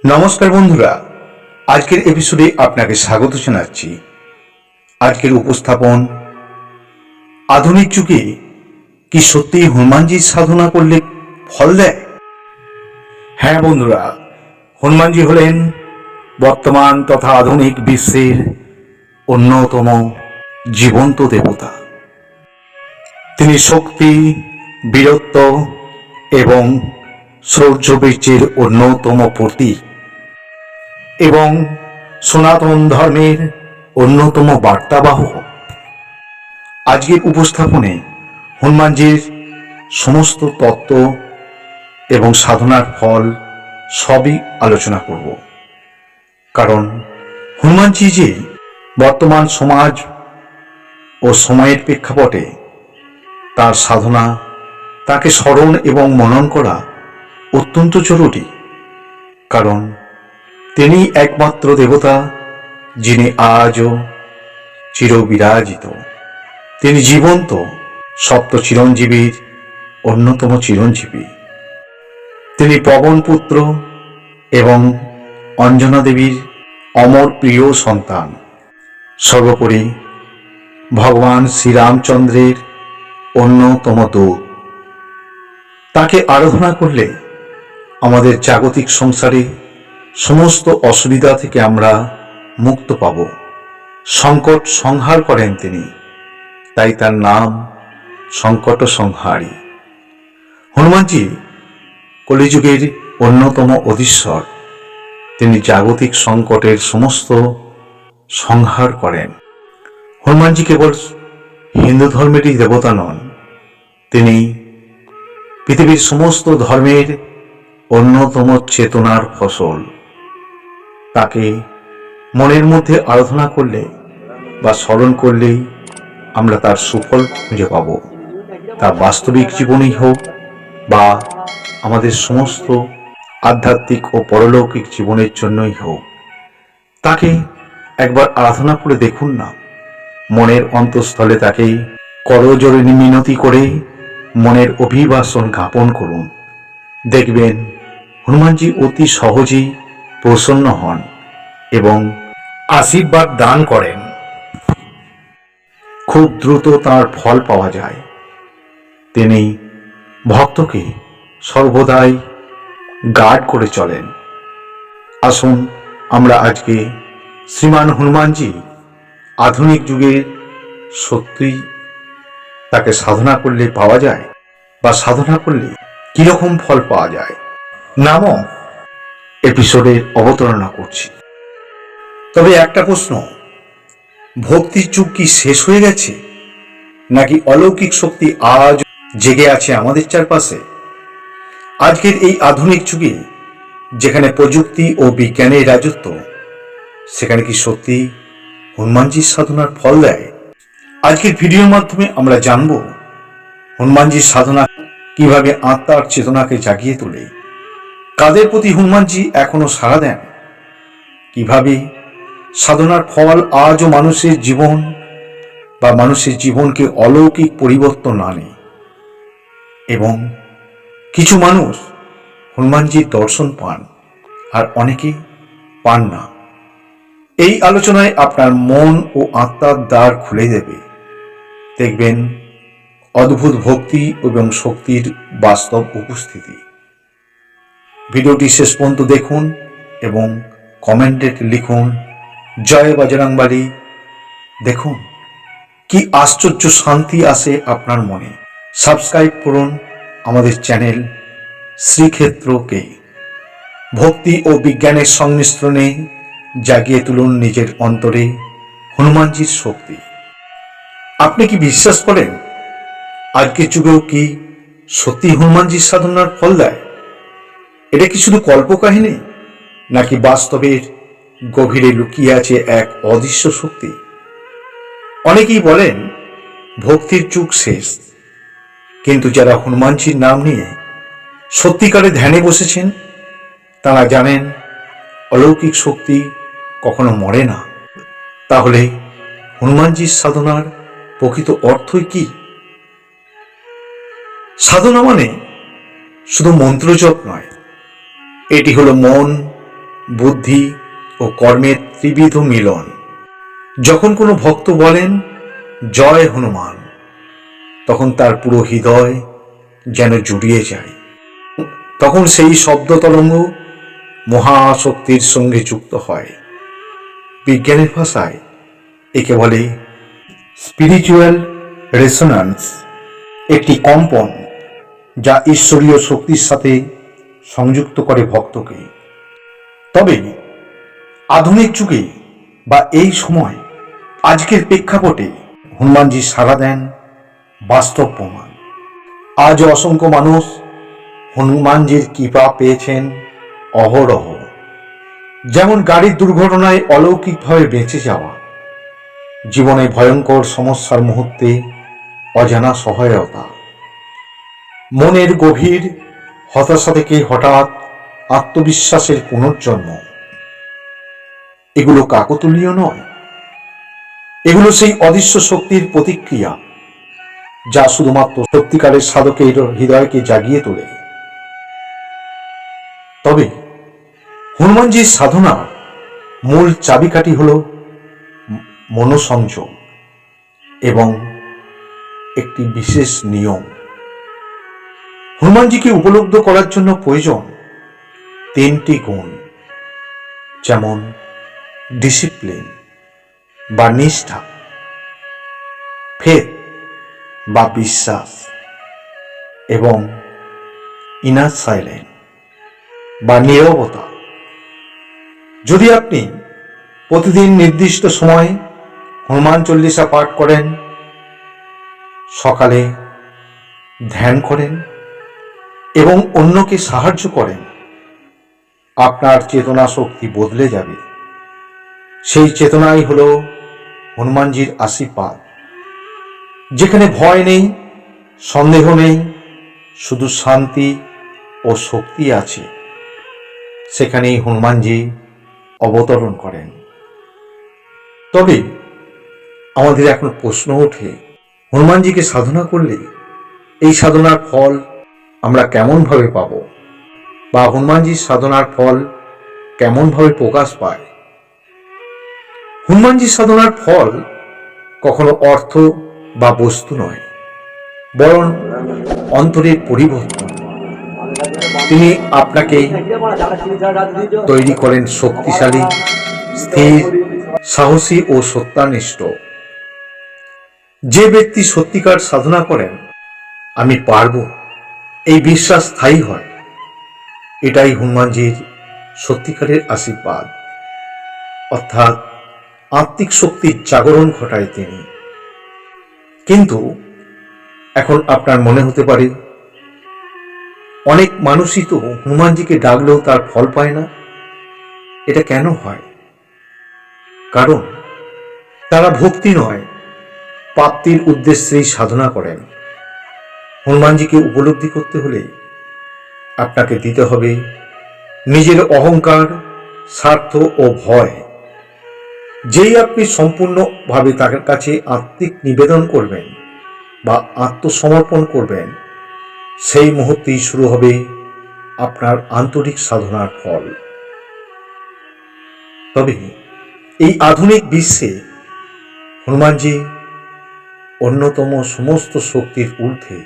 নমস্কার বন্ধুরা, আজকের এপিসোডে আপনাকে স্বাগত জানাচ্ছি। আজকের উপস্থাপন, আধুনিক যুগে কি সত্যি হনুমানজির সাধনা করলে ফল দেয়? হ্যাঁ বন্ধুরা, হনুমানজি হলেন বর্তমান তথা আধুনিক বিশ্বের অন্যতম জীবন্ত দেবতা। তিনি শক্তি, বীরত্ব এবং শৌর্যবীর্যের অন্যতম প্রতীক এবং সনাতন ধর্মের অন্যতম বার্তাবাহক। আজকের উপস্থাপনে হনুমানজির সমস্ত তত্ত্ব এবং সাধনার ফল সবই আলোচনা করব। কারণ হনুমানজি যে বর্তমান সমাজ ও সময়ের প্রেক্ষাপটে তার সাধনা, তাকে স্মরণ এবং মনন করা অত্যন্ত জরুরি। কারণ তিনি একমাত্র দেবতা যিনি আজও চিরবিরাজিত। তিনি জীবন্ত সপ্ত চিরঞ্জীবীর অন্যতম চিরঞ্জীবী। তিনি পবন পুত্র এবং অঞ্জনা দেবীর অমর প্রিয় সন্তান। সর্বোপরি ভগবান শ্রীরামচন্দ্রের অন্যতম দূত। তাকে আরাধনা করলে আমাদের জাগতিক সংসারে সমস্ত অসুবিধা থেকে আমরা মুক্ত পাব। সংকট সংহার করেন তিনি, তাই তার নাম সংকট সংহারী। হনুমানজি কলিযুগের অন্যতম অধীশ্বর। তিনি জাগতিক সংকটের সমস্ত সংহার করেন। হনুমানজি কেবল হিন্দু ধর্মেরই দেবতা নন, তিনি পৃথিবীর সমস্ত ধর্মের অন্যতম চেতনার ফসল। তাকে মনের মধ্যে আরাধনা করলে বা স্মরণ করলেই আমরা তার সুফল খুঁজে পাব। তা বাস্তবিক জীবনেই হোক বা আমাদের সমস্ত আধ্যাত্মিক ও পরলৌকিক জীবনের জন্যই হোক। তাকে একবার আরাধনা করে দেখুন না। মনের অন্তঃস্থলে তাকে করজোড়ে মিনতি করে মনের অভিবাসন জ্ঞাপন করুন। দেখবেন হনুমানজি অতি সহজেই প্রসন্ন হন এবং আশীর্বাদ দান করেন। খুব দ্রুত তার ফল পাওয়া যায়। তিনি ভক্তকে সর্বদাই গার্ড করে চলেন। আসুন আমরা আজকে শ্রীমান হনুমানজি আধুনিক যুগে সত্যিই তাকে সাধনা করলে পাওয়া যায় বা সাধনা করলে কিরকম ফল পাওয়া যায় নামক এপিসোডের অবতারণা করছি। তবে একটা প্রশ্ন, ভক্তির যুগ কি শেষ হয়ে গেছে, নাকি অলৌকিক শক্তি আজ জেগে আছে আমাদের চারপাশে? আজকের এই আধুনিক যুগে যেখানে প্রযুক্তি ও বিজ্ঞানের রাজত্ব, সেখানে কি সত্যি হনুমানজির সাধনার ফল দেয়? আজকের ভিডিওর মাধ্যমে আমরা জানব হনুমানজির সাধনা কিভাবে আত্মার চেতনাকে জাগিয়ে তোলে, কাদের প্রতি হনুমানজি এখনো সাড়া দেন, কিভাবে সাধনার ফল আজও মানুষের জীবন বা মানুষের জীবনকে অলৌকিক পরিবর্তন আনে, এবং কিছু মানুষ হনুমানজির দর্শন পান আর অনেকে পান না। এই আলোচনায় আপনার মন ও আত্মার দ্বার খুলে দেবে। দেখবেন অদ্ভুত ভক্তি এবং শক্তির বাস্তব উপস্থিতি। ভিডিওটি শেষ পর্যন্ত দেখুন এবং কমেন্টে লিখুন জয় বজরংবলী। দেখুন কি আশ্চর্য শান্তি আসে আপনার মনে। সাবস্ক্রাইব করুন আমাদের চ্যানেল শ্রীক্ষেত্রকে। ভক্তি ও বিজ্ঞানের সংমিশ্রণে জাগিয়ে তুলুন নিজের অন্তরে হনুমানজির শক্তি। আপনি কি বিশ্বাস করেন আজকের যুগেও কি সত্যি হনুমানজির সাধনার ফল দেয়? এটা কি শুধু কল্পকাহিনী, নাকি বাস্তবের গভীরে লুকিয়ে আছে এক অদৃশ্য শক্তি? অনেকেই বলেন ভক্তির যুগ শেষ, কিন্তু যারা হনুমানজির নাম নিয়ে সত্যিকারে ধ্যানে বসেছেন তারা জানেন অলৌকিক শক্তি কখনো মরে না। তাহলে হনুমানজির সাধনার প্রকৃত অর্থই কি? সাধনা মানে শুধু মন্ত্রজপ নয়, এটি হলো মন বুদ্ধি ও কর্মের ত্রিবিধ মিলন। যখন কোনো ভক্ত বলেন জয় হনুমান, তখন তার পুরো হৃদয় যেন জুড়িয়ে যায়। তখন সেই শব্দ তরঙ্গ মহাশক্তির সঙ্গে যুক্ত হয়। বিজ্ঞানের ভাষায় একে বলে স্পিরিচুয়াল রেসোন্যান্স, একটি কম্পন যা ঈশ্বরীয় শক্তির সাথে সংযুক্ত করে ভক্তকে। তবে আধুনিক যুগে বা এই সময়, আজকের প্রেক্ষাপটে হনুমানজি সাড়া দেন বাস্তব প্রমাণ। আজ অসংখ্য মানুষ হনুমানজির কৃপা পেয়েছেন অহরহ। যেমন গাড়ির দুর্ঘটনায় অলৌকিকভাবে বেঁচে যাওয়া, জীবনে ভয়ঙ্কর সমস্যার মুহূর্তে অজানা সহায়তা, মনের গভীর হতাশা থেকে হঠাৎ আত্মবিশ্বাসের পুনর্জন্ম। এগুলো কাকতালীয় নয়, এগুলো সেই অদৃশ্য শক্তির প্রতিক্রিয়া যা শুধুমাত্র সত্যিকারের সাধকের হৃদয়কে জাগিয়ে তোলে। তবে হনুমানজির সাধনা মূল চাবিকাঠি হল মনোসংযোগ এবং একটি বিশেষ নিয়ম। হনুমানজিকে উপলব্ধ করার জন্য প্রয়োজন তিনটি গুণ, যেমন ডিসিপ্লিন বা নিষ্ঠা, ফেথ বা বিশ্বাস, এবং ইনার সাইলেন্স বা নীরবতা। যদি আপনি প্রতিদিন নির্দিষ্ট সময়ে হনুমান চল্লিশা পাঠ করেন, সকালে ধ্যান করেন এবং অন্যকে সাহায্য করেন, আপনার চেতনা শক্তি বদলে যাবে। সেই চেতনাই হল হনুমানজির আশীর্বাদ। যেখানে ভয় নেই, সন্দেহ নেই, শুধু শান্তি ও শক্তি আছে, সেখানেই হনুমানজি অবতরণ করেন। তবে আমাদের এখন প্রশ্ন ওঠে, হনুমানজিকে সাধনা করলে এই সাধনার ফল আমরা কেমনভাবে পাব, বা হনুমানজির সাধনার ফল কেমনভাবে প্রকাশ পায়? হনুমানজির সাধনার ফল কখনো অর্থ বা বস্তু নয়, বরং অন্তরের পরিবর্তন। তিনি আপনাকে তৈরি করেন শক্তিশালী, স্থির, সাহসী ও সত্যানিষ্ঠ। যে ব্যক্তি সত্যিকার সাধনা করেন, আমি পারব, এই বিশ্বাস স্থায়ী হয়। এটাই হনুমানজির সত্যিকারের আশীর্বাদ, অর্থাৎ আত্মিক শক্তির জাগরণ ঘটায় তিনি। কিন্তু এখন আপনার মনে হতে পারে, অনেক মানুষই তো হনুমানজিকে ডাকলেও তার ফল পায় না, এটা কেন হয়? কারণ তারা ভক্তি নয়, প্রাপ্তির উদ্দেশ্যেই সাধনা করেন। হনুমানজিকে উপলব্ধি করতে হলে আপনাকে দিতে হবে নিজের অহংকার, স্বার্থ ও ভয়। যেই আপনি সম্পূর্ণভাবে তার কাছে আত্মিক নিবেদন করবেন বা আত্মসমর্পণ করবেন, সেই মুহূর্তেই শুরু হবে আপনার আন্তরিক সাধনার ফল। তবে এই আধুনিক বিশ্বে হনুমানজি অন্যতম সমস্ত শক্তির ঊর্ধ্বে,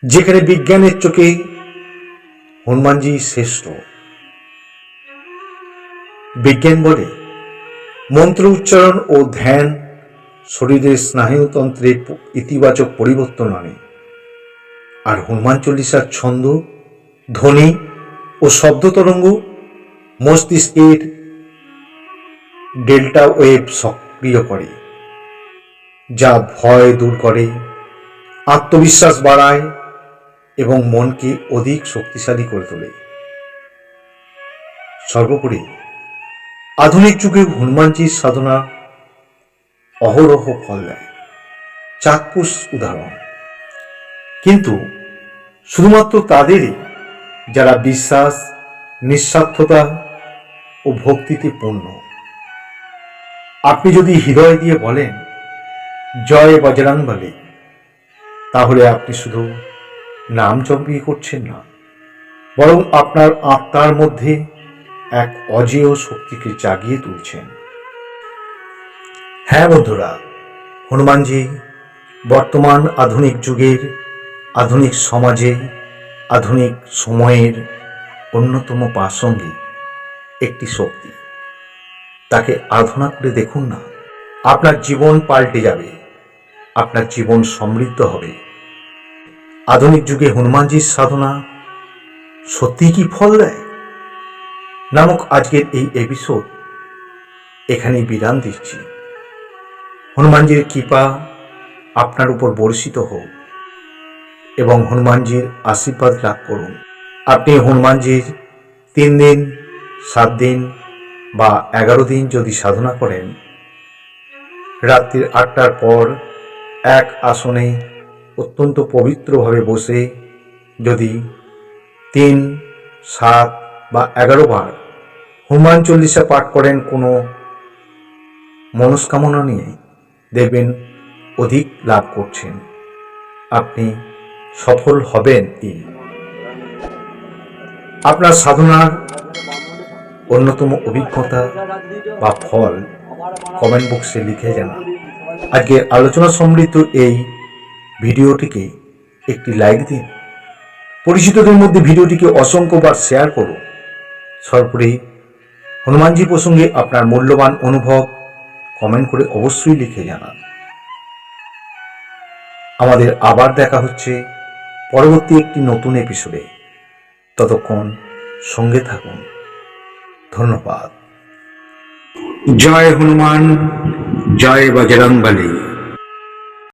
যেখানে বিজ্ঞানের চোখে হনুমানজি শ্রেষ্ঠ। বিজ্ঞান বলে মন্ত্র উচ্চারণ ও ধ্যান শরীরের স্নায়ুতন্ত্রে ইতিবাচক পরিবর্তন আনে, আর হনুমান চল্লিশার ছন্দ, ধ্বনি ও শব্দ তরঙ্গ মস্তিষ্কের ডেল্টা ওয়েভ সক্রিয় করে, যা ভয় দূর করে, আত্মবিশ্বাস বাড়ায় এবং মনকে অধিক শক্তিশালী করে তোলে। সর্বোপরি আধুনিক যুগে হনুমানজির সাধনা অহরহ ফল দেয়, চাক্ষুষ উদাহরণ। কিন্তু শুধুমাত্র তাদেরই যারা বিশ্বাস, নিঃস্বার্থতা ও ভক্তিতে পূর্ণ। আপনি যদি হৃদয় দিয়ে বলেন জয় বজরংবলী, তাহলে আপনি শুধু নাম জপিয়ে করছেন না, বরং আপনার আত্মার মধ্যে এক অজেয় শক্তিকে জাগিয়ে তুলছেন। হ্যাঁ বন্ধুরা, হনুমানজি বর্তমান আধুনিক যুগের, আধুনিক সমাজে, আধুনিক সময়ের অন্যতম প্রাসঙ্গিক একটি শক্তি। তাকে আরাধনা করে দেখুন না, আপনার জীবন পাল্টে যাবে, আপনার জীবন সমৃদ্ধ হবে। আধুনিক যুগে হনুমানজির সাধনা সত্যিই কি ফল দেয় নামক আজকের এই এপিসোড এখানেই বিরাম দিচ্ছি। হনুমানজির কৃপা আপনার উপর বর্ষিত হোক এবং হনুমানজির আশীর্বাদ লাভ করুন। আপনি হনুমানজির 3 দিন, 7 দিন বা 11 দিন যদি সাধনা করেন, রাত্রির 8টার পর এক আসনে অত্যন্ত পবিত্রভাবে বসে যদি 3, 7 বা 11 বার হনুমান চল্লিশা পাঠ করেন কোনো মনস্কামনা নিয়ে, দেখবেন অধিক লাভ করছেন, আপনি সফল হবেন। আপনার সাধনার অন্যতম অভিজ্ঞতা বা ফল কমেন্ট বক্সে লিখে জানান। আজকে আলোচনা সমৃদ্ধ এই ভিডিওটিকে একটি লাইক দিন, পরিচিতদের মধ্যে ভিডিওটিকে অসংখ্যবার শেয়ার করুন। সর্বোপরি হনুমানজি প্রসঙ্গে আপনার মূল্যবান অনুভব কমেন্ট করে অবশ্যই লিখে জানান। আমাদের আবার দেখা হচ্ছে পরবর্তী একটি নতুন এপিসোডে। ততক্ষণ সঙ্গে থাকুন। ধন্যবাদ। জয় হনুমান, জয় বজরংবলী।